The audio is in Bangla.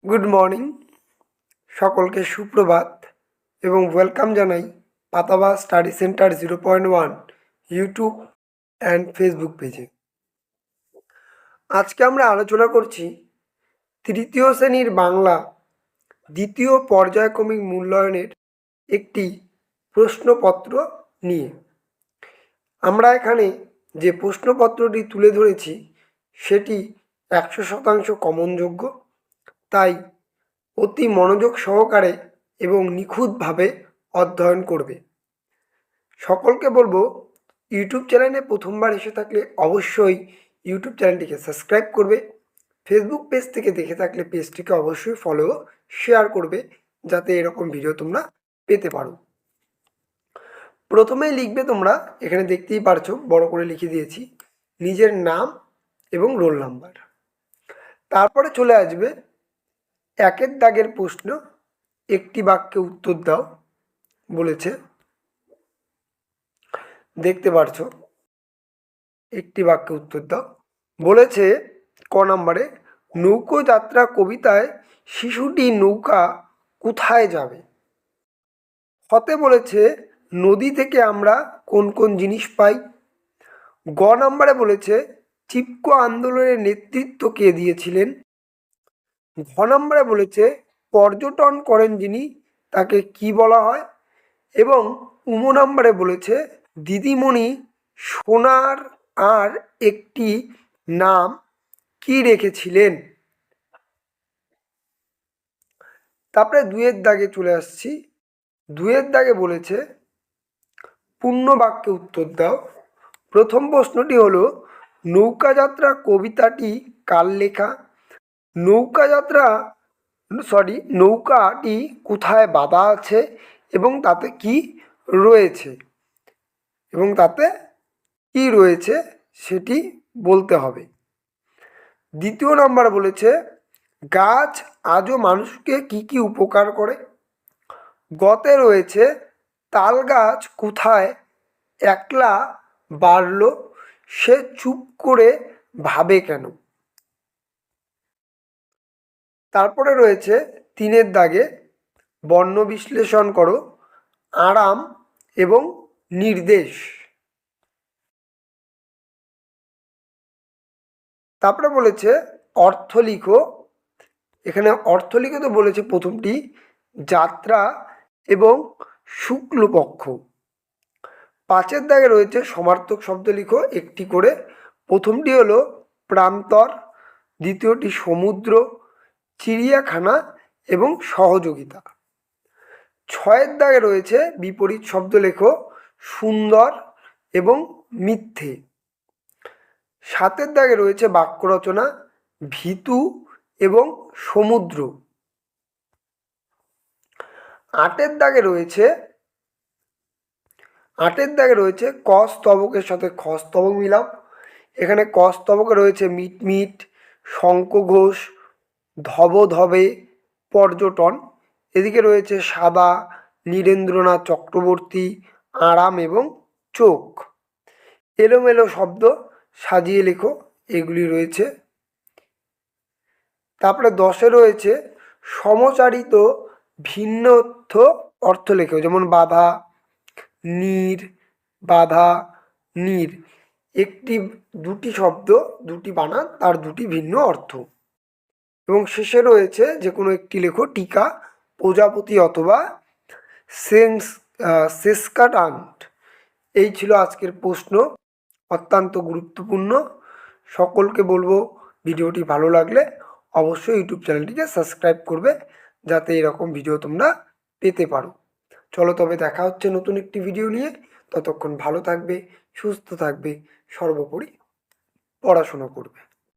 গুড মর্নিং, সকলকে সুপ্রভাত এবং ওয়েলকাম জানাই পাতাবাস study centre 0.1 YouTube and Facebook পেজে। আজকে আমরা আলোচনা করছি তৃতীয় শ্রেণীর বাংলা দ্বিতীয় পর্যায়ক্রমিক মূল্যায়নের একটি প্রশ্নপত্র নিয়ে। আমরা এখানে যে প্রশ্নপত্রটি তুলে ধরেছি সেটি 100% কমনযোগ্য, তাই অতি মনোযোগ সহকারে এবং নিখুঁতভাবে অধ্যয়ন করবে। সকলকে বলবো, ইউটিউব চ্যানেলে প্রথমবার এসে থাকলে অবশ্যই ইউটিউব চ্যানেলটিকে সাবস্ক্রাইব করবে। ফেসবুক পেজ থেকে দেখে থাকলে পেজটিকে অবশ্যই ফলো শেয়ার করবে, যাতে এরকম ভিডিও তোমরা পেতে পারো। প্রথমেই লিখবে, তোমরা এখানে দেখতেই পারছো বড় করে লিখে দিয়েছি, নিজের নাম এবং রোল নাম্বার। তারপরে চলে আসবে একের দাগের প্রশ্ন, একটি বাক্যে উত্তর দাও বলেছে, দেখতে পারছো একটি বাক্যে উত্তর দাও বলেছে। ক নম্বরে, নৌকো যাত্রা কবিতায় শিশুটি নৌকা কোথায় যাবে? হতে বলেছে নদী থেকে আমরা কোন কোন জিনিস পাই। গ নম্বরে বলেছে চিপকো আন্দোলনের নেতৃত্ব কে দিয়েছিলেন। ঘ নম্বরে বলেছে পর্যটন করেন যিনি তাকে কি বলা হয়। এবং উম নম্বরে বলেছে দিদিমণি সোনার আর একটি নাম কি রেখেছিলেন। তারপরে দুয়ের দাগে চলে আসছি। দুয়ের দাগে বলেছে পূর্ণ বাক্যে উত্তর দাও। প্রথম প্রশ্নটি হলো নৌকাযাত্রা কবিতাটি কার লেখা। নৌকাটি কোথায় বাঁধা আছে এবং তাতে কি রয়েছে সেটি বলতে হবে। দ্বিতীয় নাম্বার বলেছে গাছ আজও মানুষকে কি কি উপকার করে। গতে রয়েছে তাল গাছ কোথায় একলা বাড়ল, সে চুপ করে ভাবে কেন। তারপরে রয়েছে তিনের দাগে বর্ণ বিশ্লেষণ করো, আরাম এবং নির্দেশ। তারপরে বলেছে অর্থ লিখো। এখানে অর্থ লিখতে বলেছে প্রথমটি যাত্রা এবং শুক্লপক্ষ। পাঁচের দাগে রয়েছে সমার্থক শব্দ লিখো একটি করে। প্রথমটি হলো প্রান্তর, দ্বিতীয়টি সমুদ্র, চিড়িয়াখানা এবং সহযোগিতা। ছয়ের দাগে রয়েছে বিপরীত শব্দ লেখো সুন্দর এবং মিথ্যে। সাতের দাগে রয়েছে বাক্য রচনা ভীতু এবং সমুদ্র। আটের দাগে রয়েছে ক স্তবকের সাথে খ স্তবক মিলাও। এখানে ক স্তবকে রয়েছে মিটমিট, শঙ্খ ঘোষ, ধবে, পর্যটন। এদিকে রয়েছে সাদা, নীরেন্দ্রনাথ চক্রবর্তী, আরাম এবং চোখ। এলোমেলো শব্দ সাজিয়ে লেখো, এগুলি রয়েছে। তারপরে 10-এ রয়েছে সমচারিত ভিন্নর্থ অর্থ লেখো, যেমন বাধা, নীর। একটি দুটি শব্দ, দুটি বানান, তার দুটি ভিন্ন অর্থ। এবং শেষে রয়েছে যে কোনো একটি লেখো টিকা, প্রজাপতি অথবা সেস্কাটান্ট। এই ছিল আজকের প্রশ্ন, অত্যন্ত গুরুত্বপূর্ণ। সকলকে বলবো ভিডিওটি ভালো লাগলে অবশ্যই ইউটিউব চ্যানেলটিকে সাবস্ক্রাইব করবে, যাতে এরকম ভিডিও তোমরা পেতে পারো। চলো তবে দেখা হচ্ছে নতুন একটি ভিডিও নিয়ে। ততক্ষণ ভালো থাকবে, সুস্থ থাকবে, সর্বোপরি পড়াশুনো করবে।